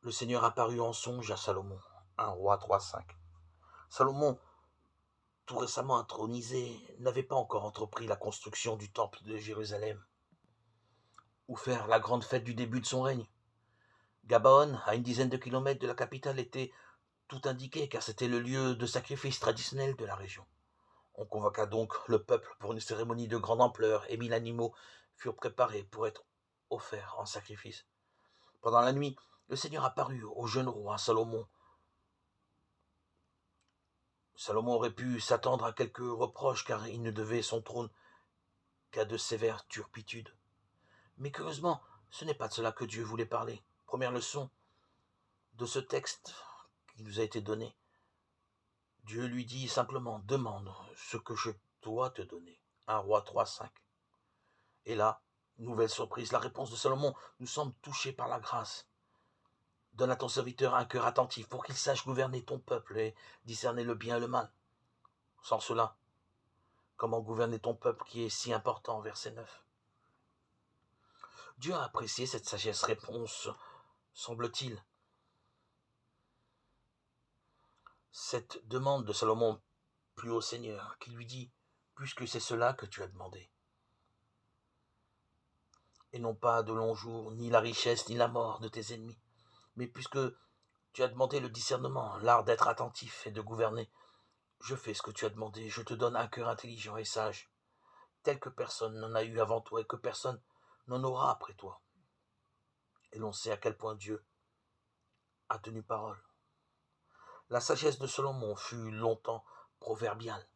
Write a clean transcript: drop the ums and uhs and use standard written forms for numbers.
Le Seigneur apparut en songe à Salomon, 1 roi 3,5. Salomon, tout récemment intronisé, n'avait pas encore entrepris la construction du temple de Jérusalem, ou faire la grande fête du début de son règne. Gabaon, à une dizaine de kilomètres de la capitale, était tout indiqué, car c'était le lieu de sacrifice traditionnel de la région. On convoqua donc le peuple pour une cérémonie de grande ampleur, et 1000 animaux furent préparés pour être offerts en sacrifice. Pendant la nuit, le Seigneur apparut au jeune roi Salomon. Salomon aurait pu s'attendre à quelques reproches, car il ne devait son trône qu'à de sévères turpitudes. Mais curieusement, ce n'est pas de cela que Dieu voulait parler. Première leçon de ce texte qui nous a été donné. Dieu lui dit simplement, demande ce que je dois te donner. 1 roi 3,5. Et là, nouvelle surprise, la réponse de Salomon nous semble touchée par la grâce. Donne à ton serviteur un cœur attentif pour qu'il sache gouverner ton peuple et discerner le bien et le mal. Sans cela, comment gouverner ton peuple qui est si important, verset 9. Dieu a apprécié cette sagesse réponse, semble-t-il. Cette demande de Salomon plut au Seigneur, qui lui dit, puisque c'est cela que tu as demandé, et non pas de longs jours, ni la richesse, ni la mort de tes ennemis, mais puisque tu as demandé le discernement, l'art d'être attentif et de gouverner, je fais ce que tu as demandé, je te donne un cœur intelligent et sage, tel que personne n'en a eu avant toi et que personne n'en aura après toi. Et l'on sait à quel point Dieu a tenu parole. La sagesse de Salomon fut longtemps proverbiale.